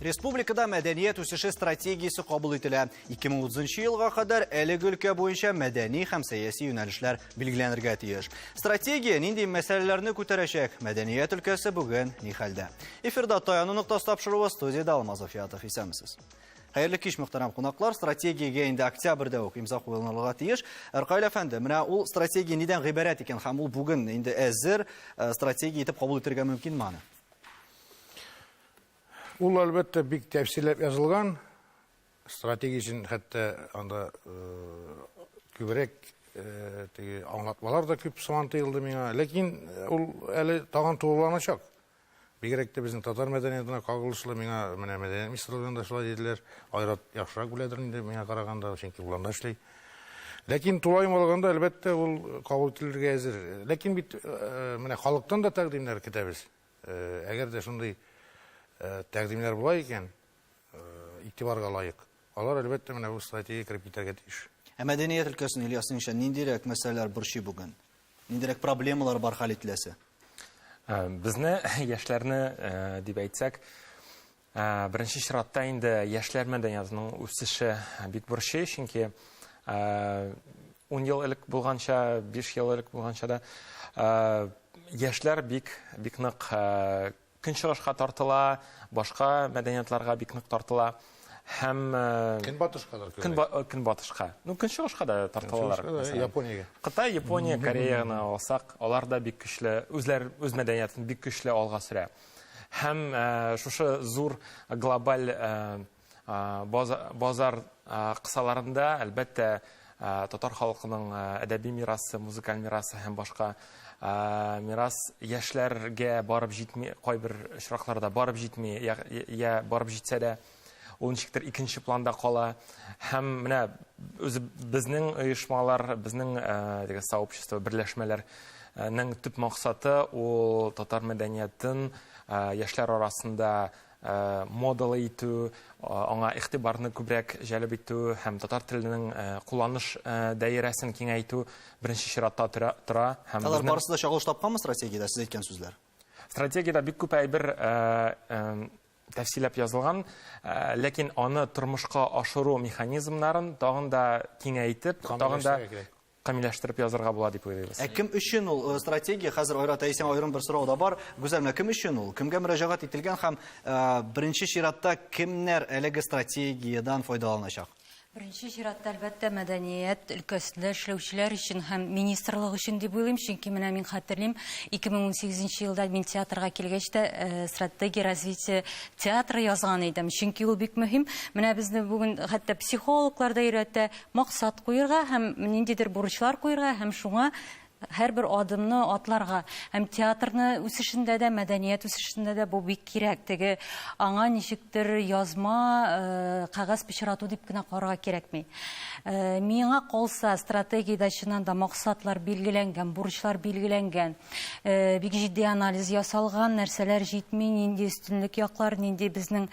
Республикада мәдәниет үсеше стратегиясы кабул ителә. 2030 елга кадәр әлеге өлкә буенча мәдәни һәм сәяси юнәлешләр билгеләнергә тиеш. Стратегия нинди мәсьәләләрне күтәрәчәк? Мәдәният өлкәсе бүген ни хәлдә? Эфирда Таяну ноктасы тапшыруы студияда Алмазов Ятов, исәнмесез. Хәерле кич, мөхтәрәм кунаклар. Стратегиягә инде октябрьдә ук имза куелырга тиеш. Әркайл әфәнде, менә ул стратегия нидән гыйбарәт икән һәм ул бүген инде әзер стратегия итеп кабул итәргә мөмкинме аны? Ул әлбәттә бик тәфсилләп язылган. Стратегия өчен хәтта анда күбрәк аңлатмалар да күп сыман тыелды миңа. Ләкин ул әле тагын тулыланачак. Бигрәк тә безнең татар мәдәниятенә кагылышлы миңа менә мәдәният министрлыгында шулай диделәр. Айрат яхшырак беләдер инде миңа караганда, чөнки ул анда эшли. Ләкин тулайым алганда әлбәттә ул кабул ителергә әзер. Ләкин бит менә халыктан да тәкъдимнәр көтәбез. Әгәр дә шундый тәкъдимнәр була икән, игътибарга лаек. Алар әлбәттә менә бу стратегия кирип китәргә тиеш. Мәдәният өлкәсен Ильяс Нинча ниндирәк мәсьәләләр борчый бүген? Ниндирәк проблемалар бар хәл ителәсе? Безне яшьләрне дип әйтсәк, беренче чиратта инде яшьләр мәдәниятының үсеше бик борчый, чөнки 10 ел элек булганча, 5 ел элек булганча да яшьләр бик нык көнчыгышка тартыла, башка мәдәниятларга бик нык тартыла. Һәм көнбатышка. Көнчыгышка да тартылалар. Япониягә. Кытай, Япония, Кореяны алсак, алар да бик көчле, үз мәдәниятын бик көчле алга сөрә. Һәм шушы зур глобаль базар кысаларында әлбәттә татар халкының әдәби мирасы, музыкаль мирасы һәм башка мирас яшьләргә барып җитми, кайбер очракларда барып җитми, я барып җитсә дә ул ничектер икенче планда кала. Һәм менә безнең оешмалар, безнең сообщество, берләшмәләрнең төп максаты ул татар мәдәниятын яшьләр арасында модалы итү, аңа игътибарны күбрәк җәлеп итү һәм татар теленең кулланыш даирәсен киңәйтү беренче чиратта тора. Алар барысы да чагылыш тапканмы стратегиядә, сез әйткән сүзләр? Стратегиядә бик күп әйбер тәфсилләп язылган, ләкин аны тормышка ашыру механизмнарын тагын да киңәйтеп, тагын да камилләштереп язарга була дип уйлыйбыз. Кем өчен ул стратегия? Хәзер Айрат әйтсәң аерым бер сорау да бар. Гүзәл, кем өчен ул? Кемгә мөрәҗәгать ителгән һәм беренче чиратта кемнәр әлеге стратегиядан файдаланачак? Беренче чиратта әлбәттә мәдәният өлкәсендә эшләүчеләр өчен һәм министрлык өчен дип уйлыйм, чөнки менә мин хәтерлим, 2018 елда мин театрга килгәч тә стратегия развития театры язган идем, чөнки ул бик мөһим. Менә безне бүген хәтта психологлар да өйрәтә, максат куярга һәм ниндидер бурычлар куярга һәм шуңа һәрбер адымны атларга. Һәм театрны үсешендә дә, мәдәният үсешендә дә бу бик кирәк. Теге аңа ничектер язма, кагаз пычрату дип кенә карарга кирәкми. Миңа калса стратегиядә чыннан да максатлар билгеләнгән, бурычлар билгеләнгән. Бик җитди анализ ясалган, нәрсәләр җитми, нинди өстенлек яклар, нинди безнең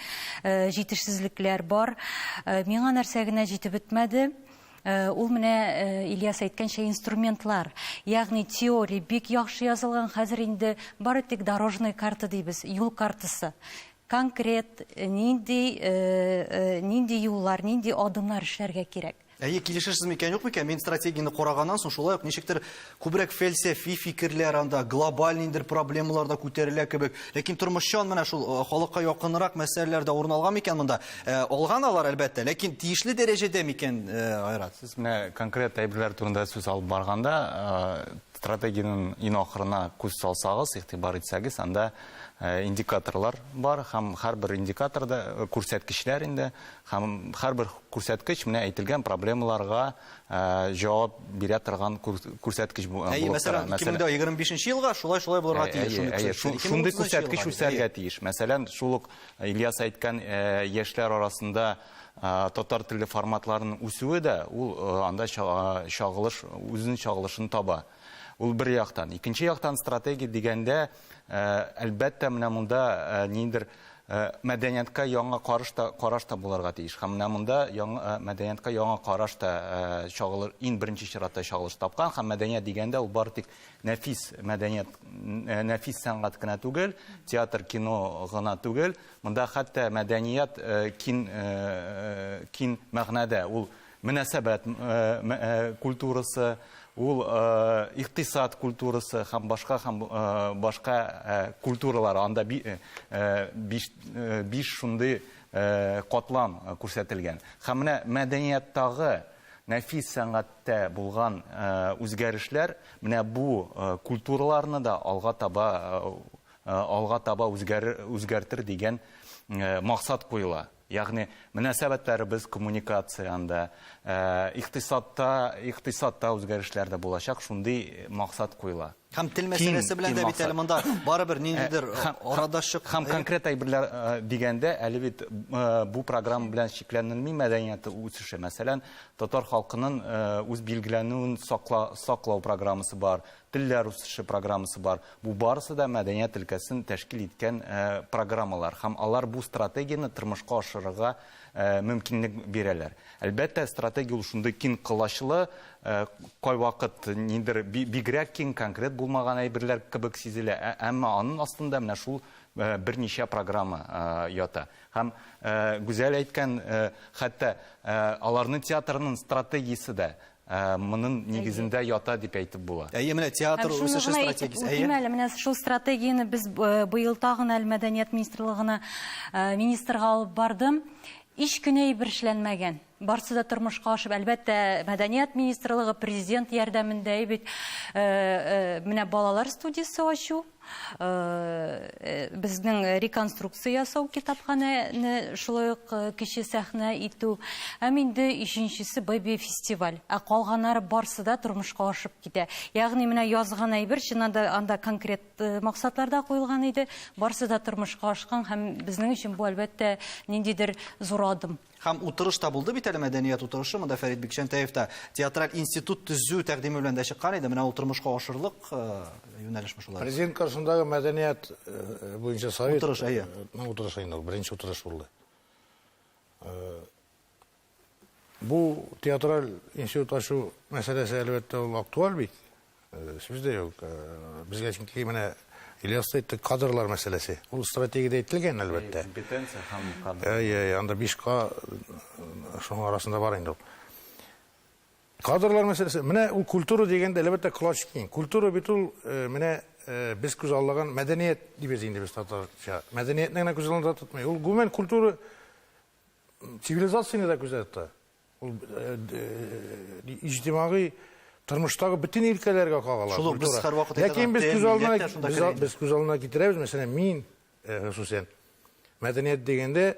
җитешсезлекләр бар. Миңа нәрсә генә җитеп бетмәде. Ул менә Ильяс әйткәнчә инструментлар, ягъни теория бик яхшы язылган, хәзер инде бары тик дорожный карта дибез, юл картасы. Конкрет нинди юллар, нинди адымнар эшләргә кирәк. Килешерсез микән, юк микән? Мин стратегияны караганнан соң шулай ук ничектер күбрәк фәлсәфи фикерләр анда, глобаль ниндер проблемалар да күтәрелә кебек. Ләкин тормышчан менә шул халыкка якынрак мәсьәләләрдә урын алган микән монда? Алган алар әлбәттә, ләкин тиешле дәрәҗәдә микән, Айрат? Сез менә конкрет әйберләр турында сүз алып барганда, стратегияның иң ахырына күз салсагыз, игътибар итсәгез, анда индикаторлар бар, һәм һәрбер индикаторда күрсәткечләр инде, һәм һәрбер күрсәткеч менә әйтелгән проблемаларга җавап бирә торган күрсәткеч булып тора. Мәсәлән, 2025 елга шулай булырга тиеш. Шундый күрсәткеч үсәргә тиеш. Мәсәлән, шул ук Ильяс әйткән яшьләр арасында татар теле форматларының үсүе дә ул анда чагылыш, үзенең чагылышын таба. Ул бер яктан. Икенче яктан стратегия дигәндә әлбәттә менә монда ниндер мәдәниятка яңа караш та булырга тиеш. Һәм менә монда мәдәниятка яңа караш та чагылыр, иң беренче чиратта чагылыш тапкан. Һәм мәдәният дигәндә ул бары тик нәфис мәдәният, нәфис сәнгать кенә түгел, театр, кино гына түгел. Монда хәтта мәдәният киң мәгънәдә ул мөнәсәбәт культурасы, ул икътисад культурасы һәм башка культуралар, анда 5 шундый катлам күрсәтелгән. Һәм менә мәдәнияттагы нәфис сәнгатьтә булган үзгәрешләр менә бу культураларны да алга таба үзгәртер дигән максат куела. Ягъни мөнәсәбәтләребез коммуникацияндә, икътисадта үзгәрешләрдә булачак, шундый максат куела. Һәм тел мәсьәләсе белән дә бит әле монда барыбер ниндидер арадашчык. Һәм конкрет әйберләр дигәндә, әле бит бу программа белән шикләнелми мәдәният үсеше. Мәсәлән, татар халкының үз билгеләнүен саклау программасы бар, телләр үсеше программасы бар. Бу барысы да мәдәният өлкәсен тәшкил иткән программалар. Һәм алар бу стратегияны тормышка ашырырга мөмкинлек бирәләр. Әлбәттә, стратегия ул шундый киң кылачлы, кай вакыт ниндер бигрәк киң конкрет булмаган әйберләр кебек сизелә, әмма аның астында менә шул берничә программа ята. Һәм гүзәл әйткән, хәтта аларның театрының стратегиясе дә моның нигезендә ята дип әйтеп була. Менә театр үсеше стратегиясе. Әйе, менә шул стратегияны без быел тагын мәдәният министрлыгына министрга алып бардым. Иш көне бер эшләнмәгән. Барсы да тормышка ашып, әлбәттә, мәдәният министрлыгы президент ярдәмендә бит менә балалар студиясе ачу, безнең реконструкция ясау китапханәне шулай ук кече сәхнә итү. Һәм инде икенчесе бәйбе фестиваль. Калганнары барсы да тормышка ашып китә. Ягъни менә язган әйбер чыннан анда конкрет максатларда куелган иде. Барсы да тормышка ашкан һәм безнең өчен бу әлбәттә ниндидер зур адым. Һәм утырыш та булды бит әле мәдәният утырышы. Монда Фәрит Бикчәнтәев та театраль институт төзү тәкъдиме белән дә чыккан иде. Менә ул тормышка ашырлык юнәлеш шулар. Президент каршындагы мәдәният буенча совет утырыш, әйе. Утырыш инде, беренче утырыш булды. Бу театраль институт ачу мәсьәләсе әлбәттә ул актуаль бит. Сүздә юк. Безгә чөнки менә Ильяс әйтте, кадрлар мәсьәләсе. Ул стратегиядә әйтелгән әлбәттә. Компетенция һәм кадр. Анда 5К шуның арасында бар инде. Кадрлар мәсьәләсе. Менә ул культура дигәндә әлбәттә классик киң. Культура бит ул менә без күз аллаган мәдәният дибез инде без татарча. Мәдәниятне генә күз алдында тотмый. Ул гомумән культура цивилизацияны да күзәтә. Ул иҗтимагый тормыштагы bütün өлкәләргә кагыла. Шул без һәрвакыт Ләкин без күз алдына китерәбез, мәсәлән, мин хусусен мәдәният дигәндә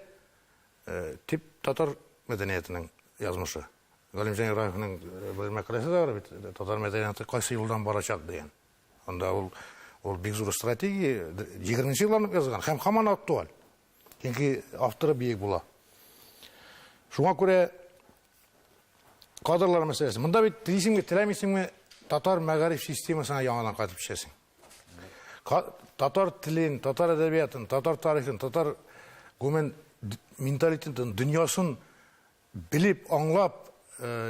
тип татар мәдәниятының язмышы. Галимҗан Ибраһимның бер мәкаләсе дә бар бит, татар мәдәнияты кайсы юлдан барачак дигән. Анда ул бик зур стратегия 20-нче елларны язган һәм һаман актуаль. Чөнки авторы биек була. Шуңа күрә кадрлар мәсьәләсе. Монда бит теләмисеңме татар мәгариф системасына яңадан кайтып төшәсең. Татар телен, татар әдәбиятын, татар тарихын, татар гомумән менталитетын, дөньясын билеп, аңлап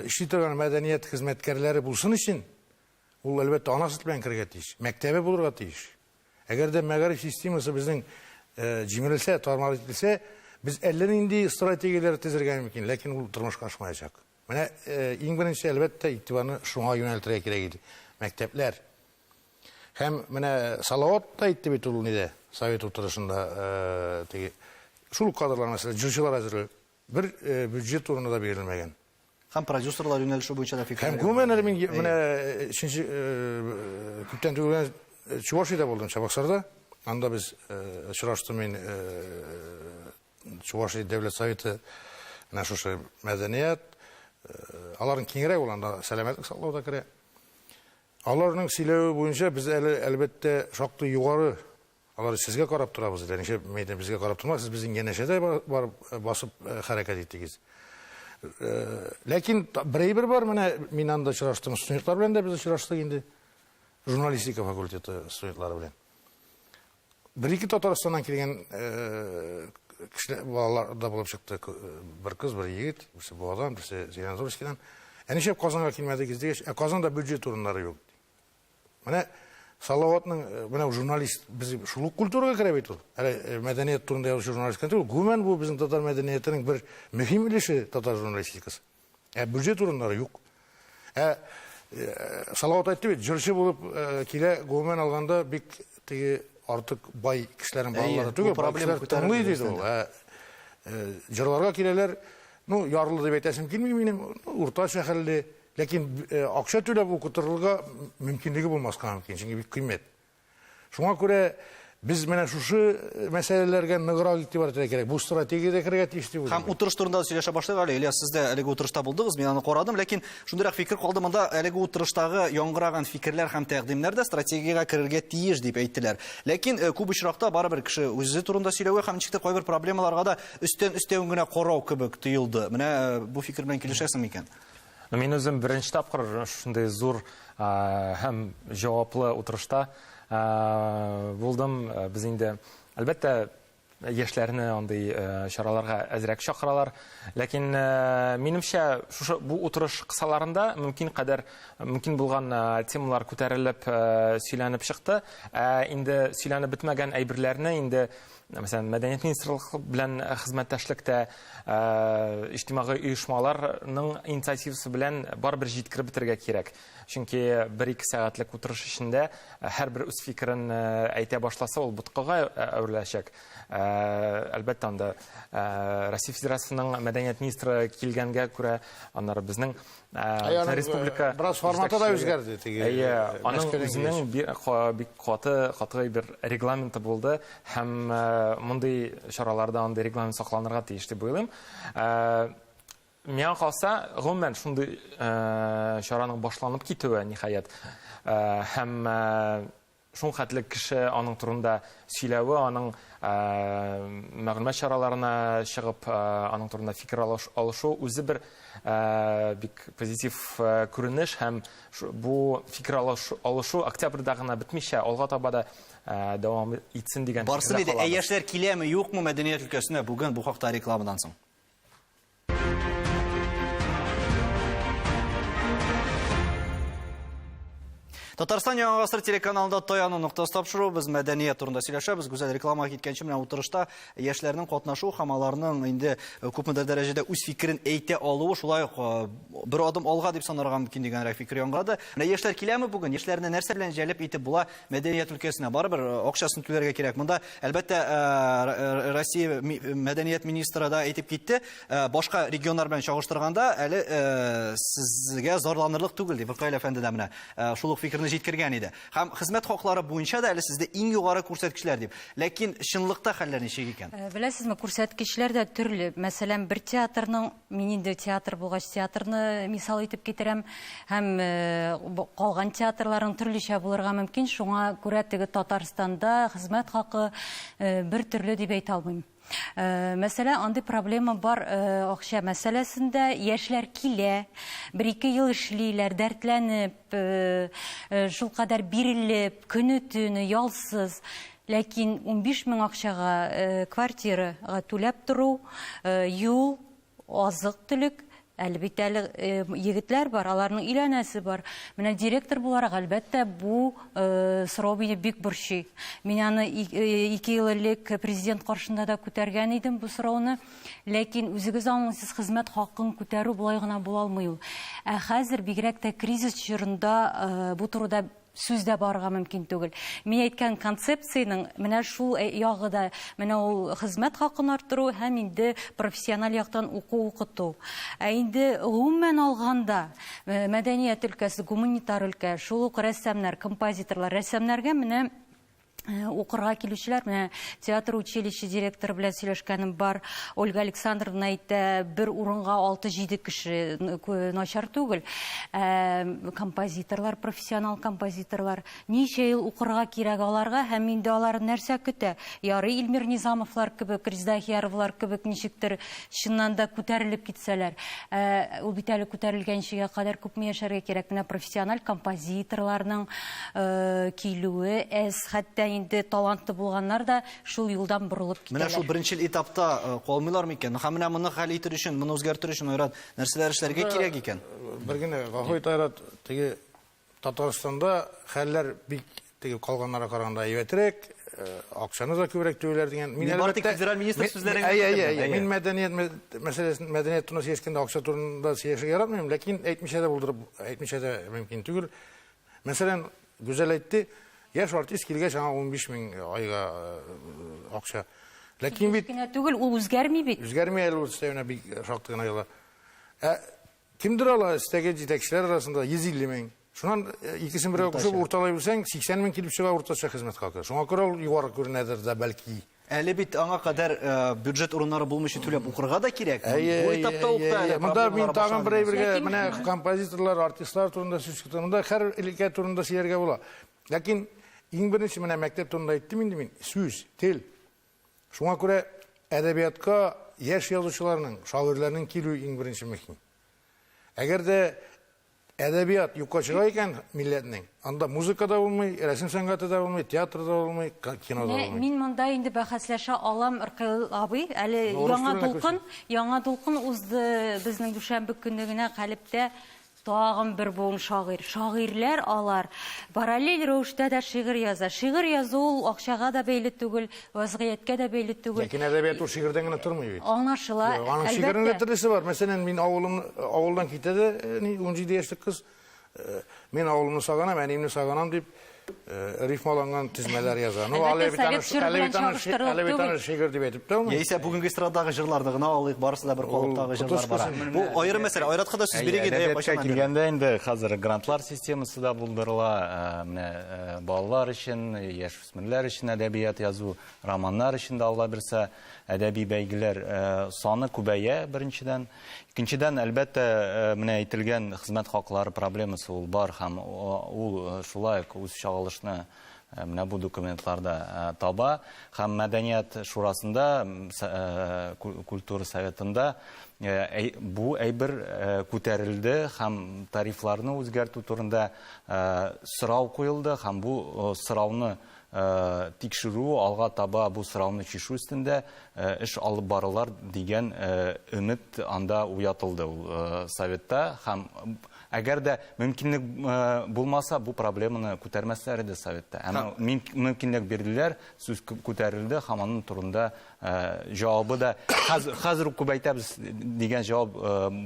эшли торган мәдәният хезмәткәрләре булсын өчен, ул әлбәттә ана сөт белән керергә тиеш, мәктәбе булырга тиеш. Әгәр дә мәгариф системасы безнең җимерелсә, тармар ителсә, без әллә нинди стратегияләр төзергә мөмкин, ләкин ул тормышка ашмаячак. Менә иң беренче әлбәттә игътибарны шуңа юнәлтергә кирәк иде. Мәктәпләр. Һәм менә Салават та әйтте бит ул ниде? Совет утырышында теге шул кадрлар мәсәлән, җырчылар әзерлеге бер бюджет урыны да бирелмәгән. Һәм продюсерлар юнәлеше буенча да фикер. Һәм гомумән әле мин менә күптән түгел Чувашиядә булдым, Чабаксарда. Анда без очраштым мин Чувашия дәүләт советы менә шушы мәдәният аларның киңрәк булганда сәламәтлек саклауда керә. Аларның сөйләве буенча без әлбәттә шактый югары алар сезгә карап торабыз диде. Ничә мәйдан безгә карап тормас, сез безнең янәшәдә барып басып хәрәкәт иттегез. Ләкин бер бар, менә мин анда очраштым, студентлар белән дә без очраштык инде. Журналистика факультеты студентлары белән. Bir-iki Татарстаннан келген балалар да булып чыкты. Бер кыз, бер егет, берсе Буадан, берсе Зеленодольскийдан. Ничек Казанга килмәде гиздегеш, Казанда бюджет урыннары юк. Менә Салаватның, менә журналист, без шул культурага керә бит ул. Әле мәдәният турында язучы журналист кенде, гүмән бу безнең татар мәдәниятының бер мөһим өлеше татар журналистикасы. Бюджет урыннары юк. Салават айтты бит, җырчы булып килә, гүмән алганда бик теге артык бай кешеләрнең балалары түгел, проблема күтәрелми диде ул. Җырларга киләләр, ну, ярлы дип әйтәсем килми минем, уртача хәлле, ләкин акча түләп укытырга мөмкинлеге булмаска мөмкин, чөнки бик кыйммәт. Шуңа күрә biz менә шушы мәсьәләләргә ныграк игътибар итәргә кирәк. Бу стратегиядә керергә тиеш дип уйлыйм. Һәм утырыш турында сөйләшә башлыйк әле. Ильяс, сез дә әлеге утырышта булдыгыз, мин аны карадым, ләкин шундыйрак фикер калды монда, әлеге утырыштагы яңгыраган фикерләр һәм тәкъдимнәр дә стратегиягә керергә тиеш дип әйттеләр. Ләкин күп очракта барыбер кеше үзе турында сөйләүгә һәм ничектер кайбер проблемаларга да өстән генә карау кебек тоелды. Менә бу фикер белән килешәсезме икән? Мин үзем беренче тапкыр шундый зур һәм җаваплы утырышта булдым. Без инде әлбәттә яшьләрне андый чараларга әзрәк чакыралар, ләкин минемчә бу утырыш кысаларында мөмкин булган темалар күтәрелеп сөйләнеп чыкты. Инде сөйләнеп бетмәгән әйберләрне инде Мәсәлән, Мәдәният министрлыгы белән хезмәттәшлектә иҗтимагый оешмаларның инициативасы белән барыбер җиткереп бетергә кирәк. Чөнки 1-2 сәгатьлек утырыш эчендә һәрбер үз фикерен әйтә башласа, ул буткага әвереләчәк. Әлбәттә, анда Россия Федерациясының Мәдәният министры килгәнгә күрә, аннары безнең республика biraz форматы да үзгәрде. Аның үзенең бик каты бер регламенты булды һәм мондый чараларда андый регламент сакланырга тиеш дип уйлыйм. Миңа калса, гомумән шундый чараның башланып китүе ниһаять һәм шул хәтле кеше аның турында сөйләве, аның мәгълүмат чараларына чыгып, аның турында фикер алышу үзе бер бик позитив күренеш һәм бу фикер алышу октябрьдә гына бетмичә, алга таба да дәвам итсен дигән. Барсын иде, яшьләр киләме, юкмы мәдәният өлкәсенә бүген бу хакта рекламадан соң? Татарстан Яңа гасыр телеканалында таяну нуктасы тапшыру, без мәдәният турында сөйләшәбез. Гүзәл рекламага киткәнче менә утырышта яшьләрнең катнашу һәм аларның инде күпмедер дәрәҗәдә үз фикерен әйтә алуы, шулай ук бер адым алга дип санарга мөмкин дигәнрәк фикер яңгырады. Менә яшьләр киләме бүген? Яшьләрне нәрсә белән җәлеп итеп була мәдәният өлкәсенә? Барыбер акчасын түләргә кирәк. Монда әлбәттә Россия мәдәният министры да әйтеп китте, башка регионнар белән чагыштырганда әле сезгә зарланырлык түгел дип Бакаев әфәнде дә менә шул ук фикерне җиткергән иде. Һәм хезмәт хаклары буенча да әле сездә иң югары күрсәткечләр дип. Ләкин чынлыкта хәлләр ничек икән? Беләсезме, күрсәткечләр дә төрле. Мәсәлән, бер театрның, мин инде театр булгач театрны мисал итеп китерәм, һәм калган театрларның төрлечә булырга мөмкин. Шуңа күрә теге Татарстанда хезмәт хакы бер төрле дип әйтә алмыйм. Мәсәлә, андый проблема бар акча мәсьәләсендә. Яшьләр килә, 1-2 ел эшлиләр, дәртләнеп, шул кадәр бирелеп, көне-төне ялсыз. Ләкин 15 мең акчага квартирага түләп тору, юл, азык-төлек, әлбәттә егетләр бар, аларның өйләнәсе бар. Менә директор буларак, әлбәттә, бу сорау мине бик борчый. Мин аны 2 ел элек президент каршында да күтәргән идем бу сорауны. Ләкин үзегез аңлыйсыз, хезмәт хакын күтәрү булай гына була алмый ул. Хәзер бигрәк тә кризис чорында бу турыда сүз дә барырга мөмкин түгел. Мин әйткән концепцияның менә шул ягыда, менә ул хезмәт хакын арттыру һәм инде профессиональ яктан укыту. Инде гомумән алганда мәдәният өлкәсе, гуманитар өлкә, шул ук рәссамнар, композиторлар, рәссамнарга менә укырга килүчеләр, менә театр училище директоры белән сөйләшкәнем бар. Ольга Александровна әйтә, бер урынга 6-7 кеше начар түгел. Композиторлар, профессионал композиторлар ничә ел укырга кирәк аларга, һәм инде алар нәрсә көтә? Ярый Илмир Низамовлар кебек, Резда Ахияровлар кебек ничектер чыннан да күтәрелеп китсәләр. Ул бит әле күтәрелгәнчегә кадәр күпме яшәргә кирәк? Менә профессиональ композиторларның килүе, хәтта инде талантлы булганнар да шул юлдан борылып Менә шул китәләр. беренчел этапта калмыйлар микән? Һәм менә моны хәл итер өчен, моны үзгәртер өчен Айрат, нәрсәләр эшләргә кирәк икән? Бер генә Гафуй Тайрат, теге Татарстанда хәлләр бик теге калганнарга караганда әйбәтрәк, акчаны да күбрәк түләр дигән. Мин бары тик федераль министр сүзләрен Мин мәдәният мәсьәләсен, мәдәният турында сөйләшкәндә акча турында сөйләшергә яратмыйм, ләкин әйтмичә дә булдырып, әйтмичә дә мөмкин түгел. Мәсәлән, Гүзәл әйтте, яшь артист килгәч аңа 15 мең айга акча. Ләкин бит Кенә түгел, ул үзгәрми бит. үзгәрмәй әле ул өстәвенә бик шактый гына яла. Кимдер ала өстәге җитәкчеләр арасында 150 мең. Шуннан икесен бергә кушып урталай белсәң 80 мең килеп чыга уртача хезмәт хакы. Шуңа күрә ул югары күренәдер дә бәлки. Әле бит аңа кадәр бюджет урыннары булмыйча түләп укырга да кирәк. Бу этапта укта әле. Монда мин тагын бер әйбергә, менә композиторлар, артистлар турында сүз чыкты. Монда һәр өлкә турында сөйләргә була. Ләкин иң беренче менә мәктәп турында әйттем инде мин, сүз, тел. Шуңа күрә әдәбиятка яшь язучыларның, шагыйрьләрнең килү иң беренче мөһим. Әгәр дә әдәбият юкка чыга икән милләтнең, анда музыка да булмый, рәсем сәнгате да булмый, театр да булмый, кино да булмый. Мин монда инде бәхәсләшә алам Ркаил абый, әле яңа дулкын узды безнең дүшәмбе көнне генә Калиптә тагын бер буын шагыйрьләр алар. Параллель рәвештә дә шигырь яза. Шигырь язу ул акчага да бәйле түгел, вазгыятькә дә бәйле түгел. Ләкин әдәбият ул шигырьдән генә тормый бит. Аңлашыла. Аның шигырьнең төрлесе бар. Мәсәлән, мин авылдан китәде, 17 яшьлек кыз. Мин авылымны сагынам, әниемне сагынам дип рифмаланган тизмәләр яза. Ну, әле бит шигырь дип әйтеп тормый. Яисә бүгенге эстрадагы җырларда гына алыйк, барысы да бер калыптагы җырлар бар. Бу аерым мәсьәлә. Айратка да сүз бирегез дә Әдәбиятка килгәндә инде хәзер грантлар системасы да булдырыла. Менә балалар өчен, яшь-үсмерләр өчен әдәбият язу, романнар өчен дә Алла бирсә, әдәби бәйгеләр саны күбәя беренчедән. Икенчедән, әлбәттә, менә әйтелгән хезмәт хаклары проблемасы ул бар һәм ул шулай үз чагылышны менә бу документларда таба һәм мәдәният шурасында, культура советында бу әйбер күтәрелде һәм тарифларны үзгәртү турында сорау куелды һәм бу сорауны тикшерү, алга таба бу сорауны чишү өстендә эш алып барылар дигән өмет анда уятылды ул советта һәм әгәр дә мөмкинлек булмаса, бу проблеманы күтәрмәсләр иде советта. Әмма мөмкинлек бирделәр, сүз күтәрелде һәм аның турында җавабы да хәзер күбәйтәбез дигән җавап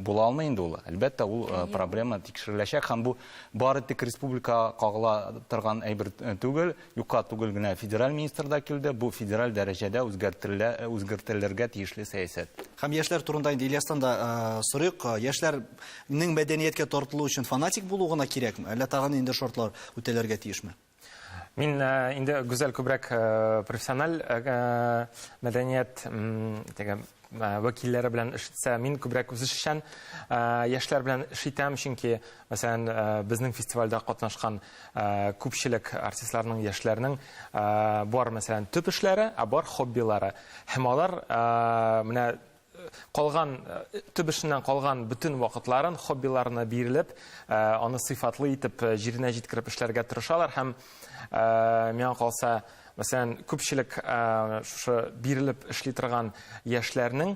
була алмый инде ул. Әлбәттә, ул проблема тикшереләчәк һәм бу бары тик республика кагыла торган әйбер түгел, юкка түгел генә федераль министрда килде, бу федераль дәрәҗәдә үзгәртелергә тиешле сәясәт. Һәм яшьләр турында инде Ильястан да сорыйк, яшьләрнең мәдәнияткә тартылу өчен фанатик булу гына кирәкме? Әллә тагын инде шартлар үтәләргә тиешме? Мин инде гүзәл күбрәк профессиональ мәдәният вәкилләре белән эшләсә, мин күбрәк үз эшчән яшьләр белән эшләтәм, чөнки мәсәлән безнең фестивальдә катнашкан күпчелек артистларның, яшьләрнең бар мәсәлән төп эшләре, бар хоббилары. Һәм алар менә калган төп эшеннән калган бүтән вакытларын хоббиларына бирелеп, аны сыйфатлы итеп җиренә җиткереп эшләргә тырышалар һәм миңа калса, мәсәлән, күпчелек шушы бирелеп эшли торган яшьләрнең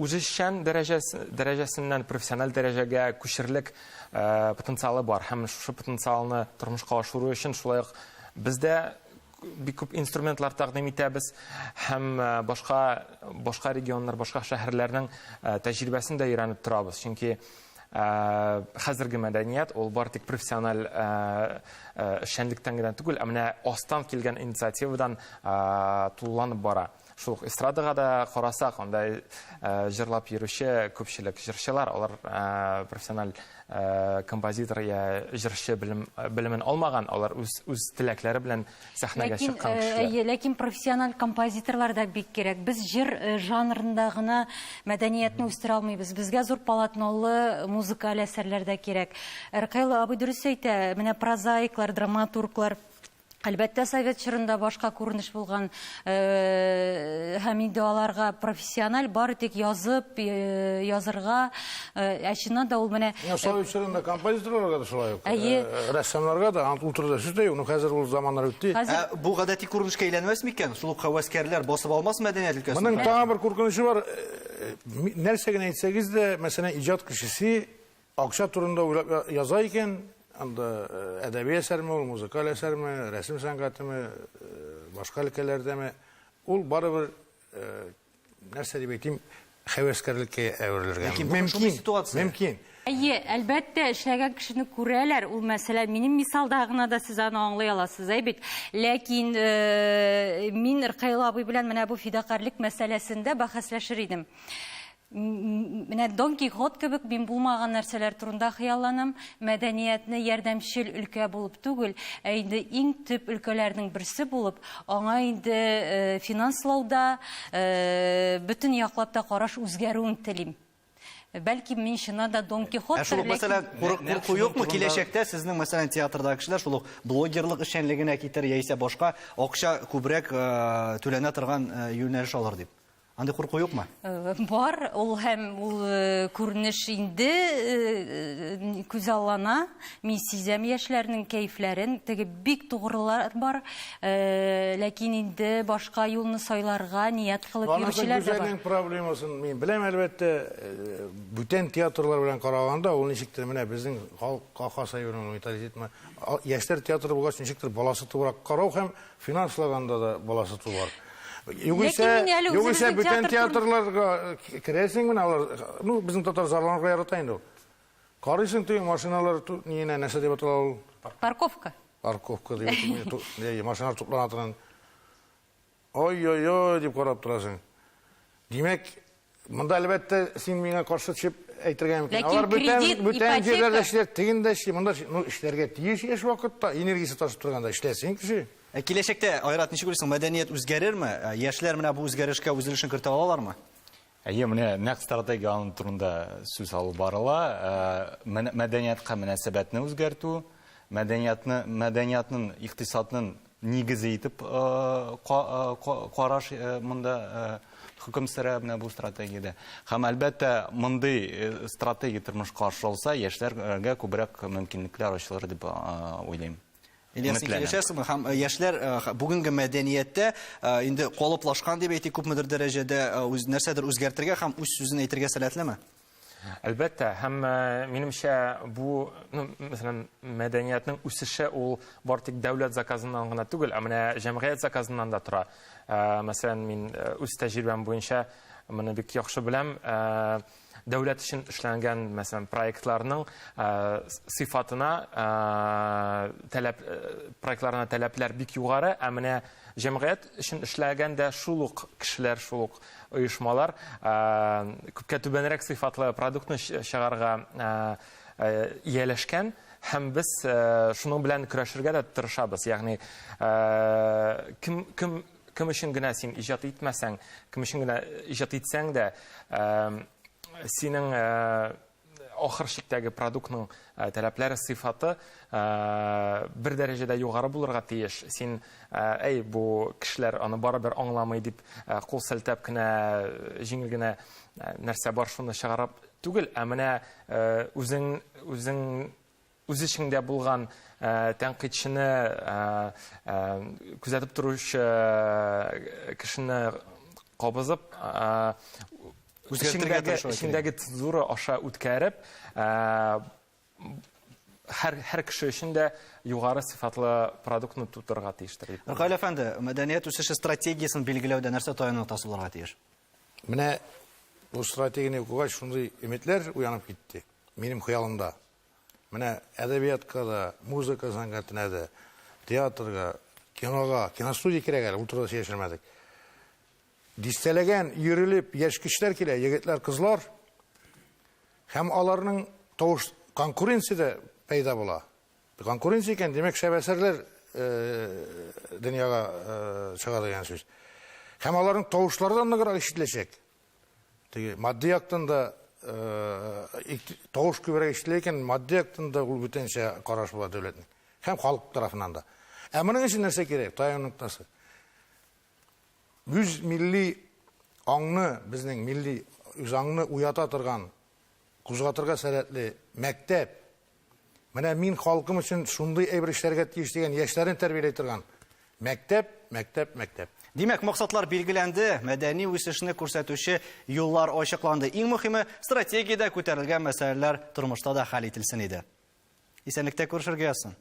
үзешчән дәрәҗәсеннән профессиональ дәрәҗәгә күчерлек потенциалы бар һәм шушы потенциалны тормышка ашыру өчен шулай ук бездә бик күп инструментлар тәкъдим итәбез һәм башка регионнар, башка шәһәрләрнең тәҗрибәсен дә өйрәнеп торабыз, чөнки хәзерге мәдәният ул бары тик профессиональ эшчәнлектән генә түгел, менә астан килгән инициативадан тулыланып бара. Шул эстрадага да карасак, анда җырлап йөрүче күпчелек җырчылар, алар профессиональ композитор я җырчы белемен алмаган, алар үз теләкләре белән сәхнәгә чыккан кешеләр. Ләкин профессиональ композиторлар да бик кирәк. Без җыр жанрында гына мәдәниятне үстерә алмыйбыз. Безгә зур полотнолы музыкаль әсәрләр дә кирәк. Ркаил абый дөрес әйтә, менә прозаиклар, драматурглар Әлбәттә, совет чорында башка күренеш булган һәм инде аларга профессиональ бары тик язып, язырга, чыннан да ул менә Совет чорында композиторларга да шулай ук. Рәссамларга да ултырда сүздәй, уны хәзер ул заманнар үтте. Бу гадәти күренешкә әйләнмәс микән? Шул ук хәвәскәрләр басып алмас мәдәният өлкәсен? Моның тагы бер куркынычы бар. Нәрсә генә әйтсәгез дә, мәсәлән, иҗат кешесе акча турында уйлап яза икән, анда әдәби әсәрме, ул музыкаль әсәрме, рәсем сәнгатеме, башка өлкәләрдәме, ул барыбер нәрсә дип әйтим, хәвәскәрлеккә әверелергә мөмкин. Әлбәттә, эшләгән кешене күрәләр. Ул мәсәлән, минем мисалда гына да сез аны аңлый аласыз, бит. Ләкин мин Ркаил абый белән менә бу фидакарлык мәсьәләсендә бәхәсләшер идем. Менә Дон Кихот кебек мин булмаган нәрсәләр турында хыялланам. Мәдәниятне ярдәмчел өлкә булып түгел, инде иң төп өлкәләрнең берсе булып, аңа инде финанслауда бөтен яклап та караш үзгәрүен телим. Бәлки мин шуннан да Дон Кихот. Шул мәсәлән, курку юкмы киләчәктә сезнең мәсәлән театрдагы кешеләр шул блогерлык эшчәнлегенә китер яисә башка акча күбрәк түләнә торган юнәлеш алыр дип? Анда курку юкмы? Бар, ул һәм ул күренеш инде күзаллана. Мин сизәм яшьләрнең кәйфләрен, теге бик тугрылар бар. Ләкин инде башка юлны сайларга ният кылып йөрүчеләр дә бар. Проблемасын мин беләм, әлбәттә, бүтән театрлар белән караганда, ул ничектер менә безнең халыкка союзның менталитетме, яшьләр театры булгач ничектер баласы турак карау һәм финанслаганда да баласы туар. Югыйсә бүтән театрларга керәсең менә алар, безнең татар зарланырга ярата инде ул. Карыйсың теге машиналар ниенә нәрсә дип атала ул? Парковка. Парковка дип атала. Машиналар туплана торган. Ой-ой-ой дип карап торасың. Димәк, монда әлбәттә син миңа каршы чыгып әйтергә мөмкин. Алар бүтән җирләрдә эшләр, тегендә эшли, монда эшләргә тиеш яшь вакытта, энергиясе ташып торганда эшләсен кеше. Киләчәктә Айрат ничек уйлыйсың, мәдәният үзгәрерме? Яшьләр менә бу үзгәрешкә үзелешен кертә алалармы? Менә нәкъ стратегия турында сүз алып барыла. Мәдәниятка мөнәсәбәтне үзгәртү, мәдәниятның икътисадның нигезе итеп караш монда хөкем сөрә менә бу стратегиядә. Һәм әлбәттә мондый стратегия тормышка ашырылса, яшьләргә күбрәк мөмкинлекләр ачылыр дип уйлыйм. Һәм яшьләр бүгенге мәдәнияттә инде калыплашкан дип әйтик, күпмедер дәрәҗәдә нәрсәдер үзгәртергә һәм үз сүзен әйтергә сәләтлеме? Әлбәттә, һәм минемчә бу, мәсәлән, мәдәниятның үсеше ул бар тик дәүләт заказыннан гына түгел, менә җәмгыять заказыннан да тора. Мәсәлән, мин үз тәҗрибәм буенча моны бик яхшы беләм. Дәүләт өчен эшләнгән, мәсәлән, проектларның сыйфатына таләпләр бик югары, менә җәмгыять өчен эшләгәндә шул ук кешеләр, шул ук оешмалар күпкә түбәнрәк сыйфатлы продуктны чыгарга ияләшкән, һәм без шуның белән көрәшергә дә тырышабыз. Ягъни кем өчен генә син иҗат итмәсәң, кем өчен генә иҗат итсәң дә, синең ахыр чиктәге продуктның таләпләре, сыйфаты бер дәрәҗәдә югары булырга тиеш. Син бу кешеләр аны барыбер аңламый дип кул селтәп кенә, җиңел генә нәрсә бар шуны чыгарып түгел, менә үз эчеңдә булган тәнкыйтьчене, күзәтеп торучы кешене кабызып, эчендәге цензура аша үткәреп, һәр кеше өчен дә югары сыйфатлы продуктны тутырга тиештер. Ркаил әфәнде, мәдәният үсеше стратегиясын белгиләүдә нәрсә таянып булырга тиеш? Менә бу стратегияны укыгач шундый өметләр уянып китте минем хыялымда. Менә әдәбиятка да, музыка сәнгатенә дә, театрга, кинога, киностудия кирәк әле, ул турыда сөйләшмәдек. Дистәләгән, йөрелеп, яшь кешеләр килә, егетләр, кызлар, һәм аларның тавыш конкуренцияда пайда була. Конкуренция икән, демәк, шәбәсәрләр дөньяга чыга дигән сүз. Һәм аларның тавышлары да ныграк ишетеләчәк. Теге матди яктан да тавыш күбрәк ишетелә икән, матди яктан да ул бүтәнчә караш була дәүләтнең. Һәм халык тарафыннан да. Моның өчен нәрсә кирәк? Таян ноктасы. Үз милли аңны, безнең милли үз аңны уята торган, кузгатырга сәләтле мәктәп. Менә мин халкым өчен шундый әйбер эшләргә тиеш дигән яшьләрен тәрбияләй торган мәктәп. Димәк, максатлар билгеләнде, мәдәни үсешне күрсәтүче юллар ачыкланды. Иң мөһиме, стратегиядә күтәрелгән мәсьәләләр тормышта да хәл ителсен иде. Исәнлектә күрешергә язсын.